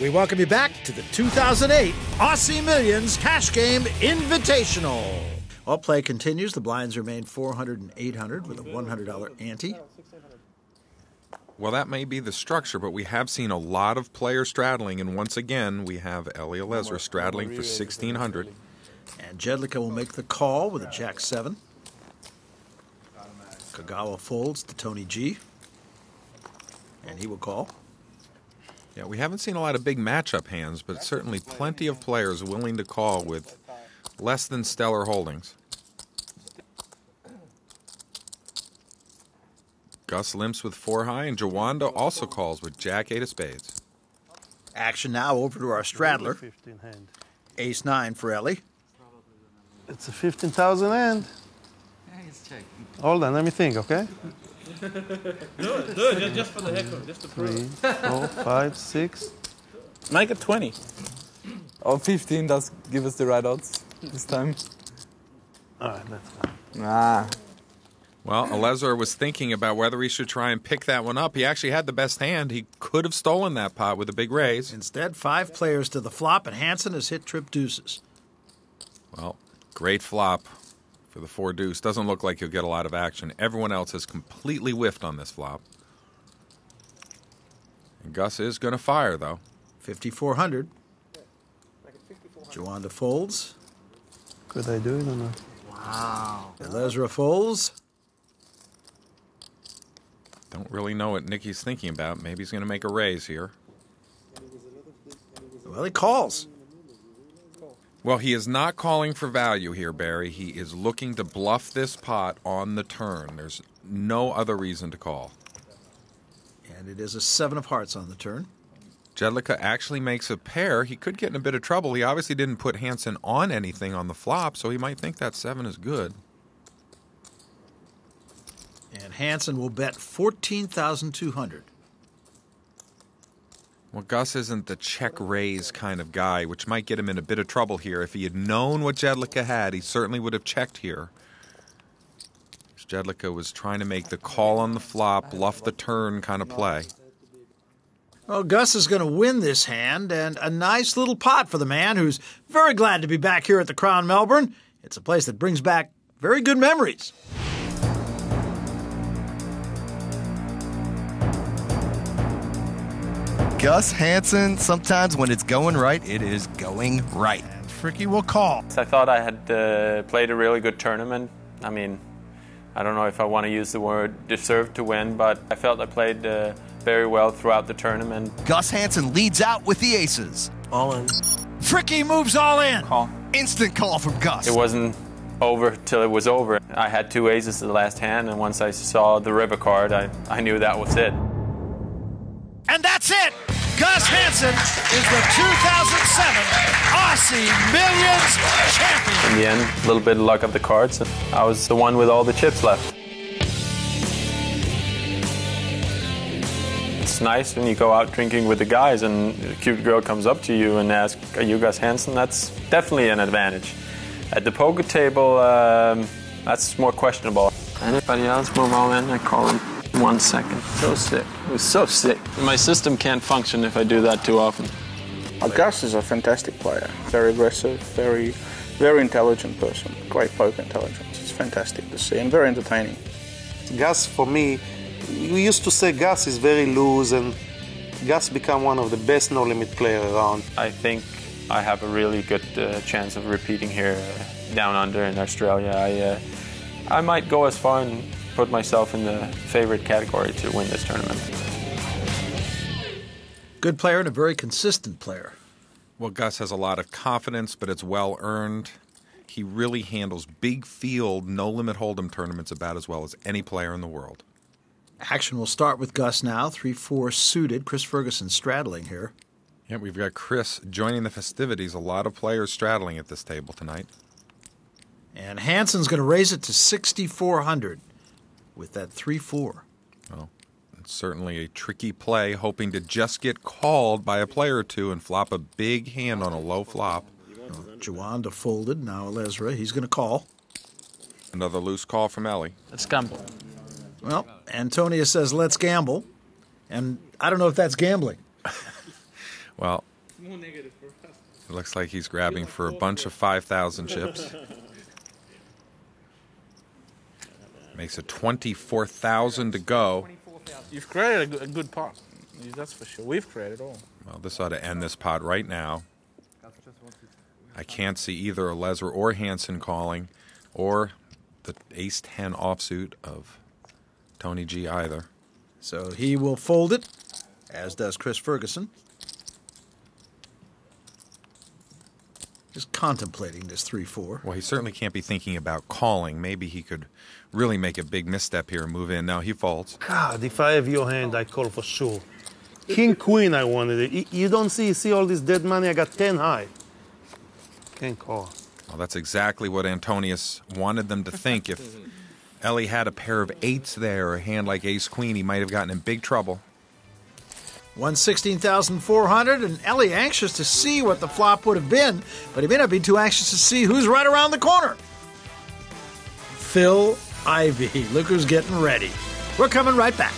We welcome you back to the 2008 Aussie Millions Cash Game Invitational. All play continues. The blinds remain 400 and 800 with a $100 ante. Well, that may be the structure, but we have seen a lot of players straddling, and once again, we have Eli Lesra straddling for 1,600. And Jedlicka will make the call with a Jack-7. Kagawa folds to Tony G. And he will call. Yeah, we haven't seen a lot of big matchup hands, but certainly plenty of players willing to call with less than stellar holdings. Gus limps with 4 high, and Jawanda also calls with Jack-8 of spades. Action now over to our straddler. Ace-9 for Ellie. It's a 15,000 hand. Hold on, let me think, okay? Do it, just for the heck of it, just to prove. 3, 4, 5, 6. Make it 20. Oh, 15 does give us the right odds this time. All right, that's fine. Ah. Well, Alezer was thinking about whether he should try and pick that one up. He actually had the best hand. He could have stolen that pot with a big raise. Instead, 5 players to the flop, and Hansen has hit trip deuces. Well, great flop for the 4 deuce. Doesn't look like he'll get a lot of action. Everyone else has completely whiffed on this flop. And Gus is going to fire, though. 5,400. Jawanda folds. Could I do it or not? Wow. Lesra folds. Don't really know what Nicky's thinking about. Maybe he's going to make a raise here. Well, he calls. Well, he is not calling for value here, Barry. He is looking to bluff this pot on the turn. There's no other reason to call. And it is a 7 of hearts on the turn. Jedlicka actually makes a pair. He could get in a bit of trouble. He obviously didn't put Hansen on anything on the flop, so he might think that 7 is good. And Hansen will bet 14,200. Well, Gus isn't the check-raise kind of guy, which might get him in a bit of trouble here. If he had known what Jedlicka had, he certainly would have checked here. Jedlicka was trying to make the call on the flop, bluff the turn kind of play. Well, Gus is going to win this hand, and a nice little pot for the man who's very glad to be back here at the Crown Melbourne. It's a place that brings back very good memories. Gus Hansen, sometimes when it's going right, it is going right. And Fricky will call. I thought I had played a really good tournament. I mean, I don't know if I want to use the word deserved to win, but I felt I played very well throughout the tournament. Gus Hansen leads out with the aces. All in. Fricky moves all in. Call. Instant call from Gus. It wasn't over till it was over. I had 2 aces in the last hand, and once I saw the river card, I knew that was it. And that's it! Gus Hansen is the 2007 Aussie Millions champion. In the end, a little bit of luck of the cards, and I was the one with all the chips left. It's nice when you go out drinking with the guys and a cute girl comes up to you and asks, "Are you Gus Hansen?" That's definitely an advantage. At the poker table, that's more questionable. Anybody else move all in? I call him 1 second. So sick. It was so sick. My system can't function if I do that too often. Gus is a fantastic player. Very aggressive, very intelligent person. Great poker intelligence. It's fantastic to see and very entertaining. Gus, for me, we used to say Gus is very loose, and Gus become one of the best no-limit players around. I think I have a really good chance of repeating here down under in Australia. I might go as far and put myself in the favorite category to win this tournament. Good player and a very consistent player. Well, Gus has a lot of confidence, but it's well earned. He really handles big field, no-limit hold'em tournaments about as well as any player in the world. Action will start with Gus now. 3-4 suited. Chris Ferguson straddling here. Yeah, we've got Chris joining the festivities. A lot of players straddling at this table tonight. And Hansen's going to raise it to 6,400 with that 3-4. Well, it's certainly a tricky play, hoping to just get called by a player or two and flop a big hand on a low flop. Jawanda folded. Now Lesra. He's going to call. Another loose call from Ellie. Let's gamble. Well, Antonia says, let's gamble. And I don't know if that's gambling. Well, more negative for us. It looks like he's grabbing for a bunch of 5,000 chips. Makes it 24,000 to go. You've created a good pot. That's for sure. We've created all. Well, this ought to end this pot right now. I can't see either a Lesser or Hansen calling, or the ace-10 offsuit of Tony G either. So he will fold it, as does Chris Ferguson. Just contemplating this 3-4. Well, he certainly can't be thinking about calling. Maybe he could really make a big misstep here and move in. Now he folds. God, if I have your hand, I call for sure. King, queen, I wanted it. You don't see all this dead money? I got 10 high. Can't call. Well, that's exactly what Antonius wanted them to think. If Ellie had a pair of eights there, or a hand like ace-queen, he might have gotten in big trouble. 116,400, and Ellie anxious to see what the flop would have been, but he may not be too anxious to see who's right around the corner. Phil Ivey. Look who's getting ready. We're coming right back.